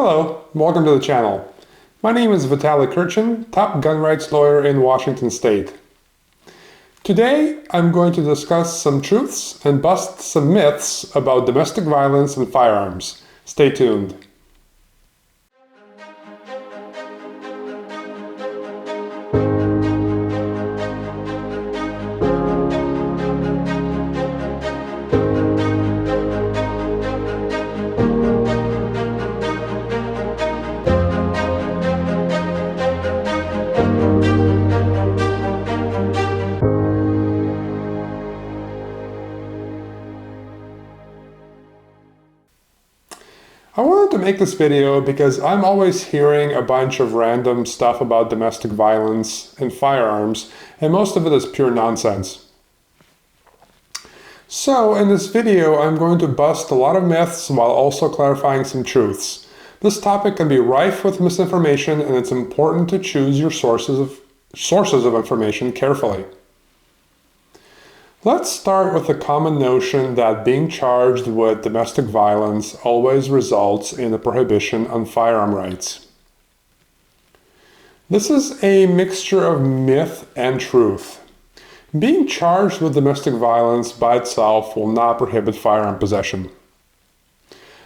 Hello, welcome to the channel. My name is Vitaly Kurchin, top gun rights lawyer in Washington State. Today, I'm going to discuss some truths and bust some myths about domestic violence and firearms. Stay tuned. I wanted to make this video because I'm always hearing a bunch of random stuff about domestic violence and firearms, and most of it is pure nonsense. So in this video, I'm going to bust a lot of myths while also clarifying some truths. This topic can be rife with misinformation, and it's important to choose your sources of information carefully. Let's start with the common notion that being charged with domestic violence always results in a prohibition on firearm rights. This is a mixture of myth and truth. Being charged with domestic violence by itself will not prohibit firearm possession.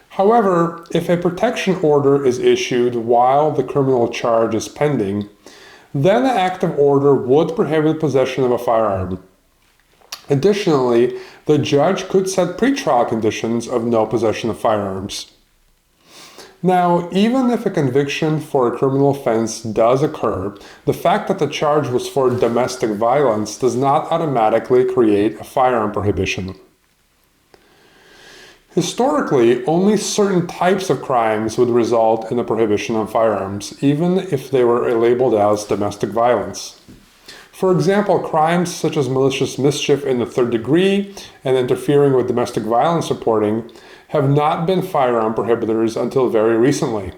However, if a protection order is issued while the criminal charge is pending, then the active order would prohibit possession of a firearm. Additionally, the judge could set pretrial conditions of no possession of firearms. Now, even if a conviction for a criminal offense does occur, the fact that the charge was for domestic violence does not automatically create a firearm prohibition. Historically, only certain types of crimes would result in a prohibition on firearms, even if they were labeled as domestic violence. For example, crimes such as malicious mischief in the third degree and interfering with domestic violence reporting have not been firearm prohibitors until very recently.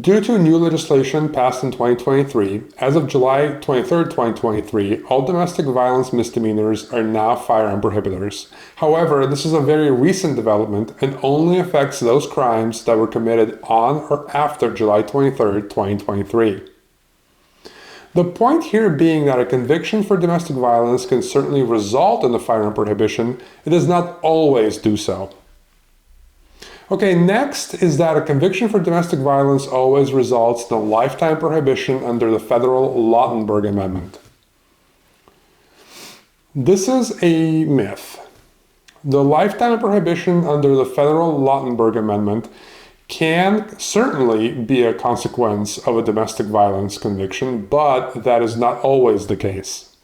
Due to new legislation passed in 2023, as of July 23, 2023, all domestic violence misdemeanors are now firearm prohibitors. However, this is a very recent development and only affects those crimes that were committed on or after July 23, 2023. The point here being that a conviction for domestic violence can certainly result in a firearm prohibition, it does not always do so. Okay, next is that a conviction for domestic violence always results in a lifetime prohibition under the federal Lautenberg Amendment. This is a myth. The lifetime prohibition under the federal Lautenberg Amendment can certainly be a consequence of a domestic violence conviction, but that is not always the case.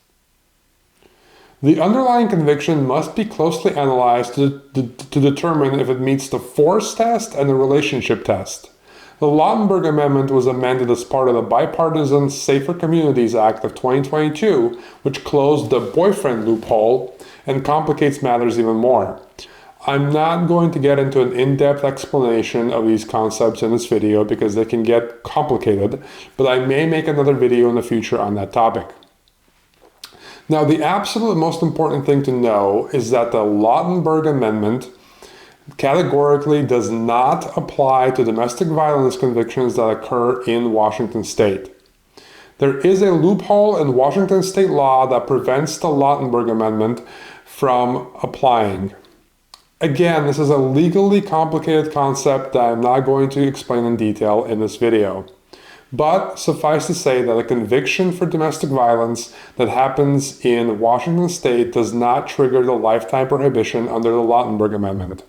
The underlying conviction must be closely analyzed to determine if it meets the force test and the relationship test. The Lautenberg Amendment was amended as part of the bipartisan Safer Communities Act of 2022, which closed the boyfriend loophole and complicates matters even more. I'm not going to get into an in-depth explanation of these concepts in this video because they can get complicated, but I may make another video in the future on that topic. Now, the absolute most important thing to know is that the Lautenberg Amendment categorically does not apply to domestic violence convictions that occur in Washington State. There is a loophole in Washington State law that prevents the Lautenberg Amendment from applying. Again, this is a legally complicated concept that I'm not going to explain in detail in this video. But suffice to say that a conviction for domestic violence that happens in Washington State does not trigger the lifetime prohibition under the Lautenberg Amendment.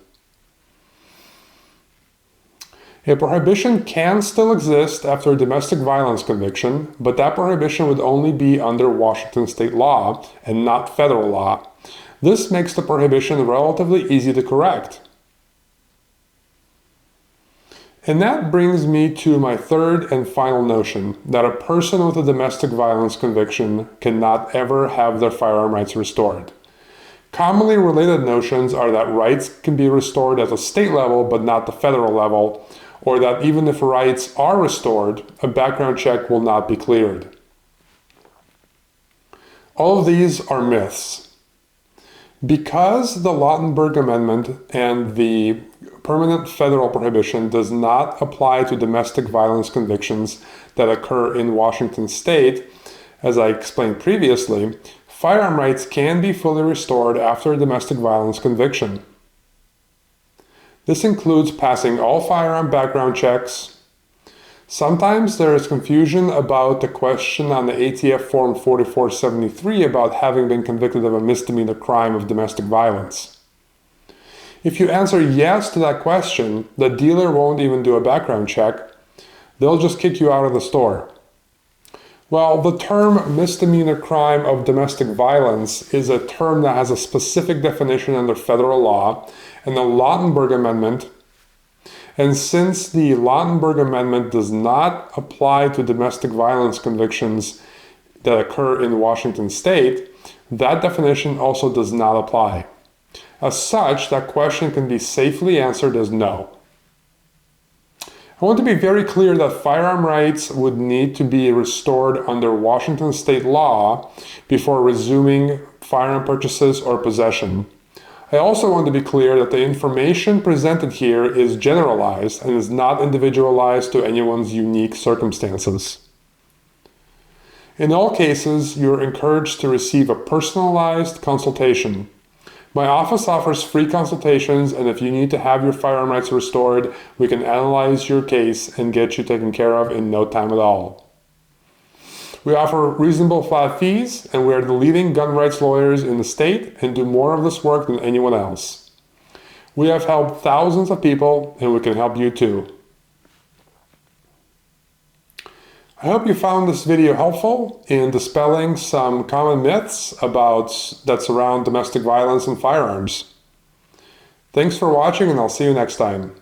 A prohibition can still exist after a domestic violence conviction, but that prohibition would only be under Washington State law and not federal law. This makes the prohibition relatively easy to correct. And that brings me to my third and final notion, that a person with a domestic violence conviction cannot ever have their firearm rights restored. Commonly related notions are that rights can be restored at the state level but not the federal level, or that even if rights are restored, a background check will not be cleared. All of these are myths. Because the Lautenberg Amendment and the permanent federal prohibition does not apply to domestic violence convictions that occur in Washington state, as I explained previously, firearm rights can be fully restored after a domestic violence conviction. This includes passing all firearm background checks. Sometimes there is confusion about the question on the ATF Form 4473 about having been convicted of a misdemeanor crime of domestic violence. If you answer yes to that question, the dealer won't even do a background check. They'll just kick you out of the store. Well, the term misdemeanor crime of domestic violence is a term that has a specific definition under federal law and the Lautenberg Amendment. And since the Lautenberg Amendment does not apply to domestic violence convictions that occur in Washington state, that definition also does not apply. As such, that question can be safely answered as no. I want to be very clear that firearm rights would need to be restored under Washington state law before resuming firearm purchases or possession. I also want to be clear that the information presented here is generalized and is not individualized to anyone's unique circumstances. In all cases, you're encouraged to receive a personalized consultation. My office offers free consultations, and if you need to have your firearm rights restored, we can analyze your case and get you taken care of in no time at all. We offer reasonable flat fees, and we are the leading gun rights lawyers in the state and do more of this work than anyone else. We have helped thousands of people, and we can help you too. I hope you found this video helpful in dispelling some common myths that surround domestic violence and firearms. Thanks for watching, and I'll see you next time.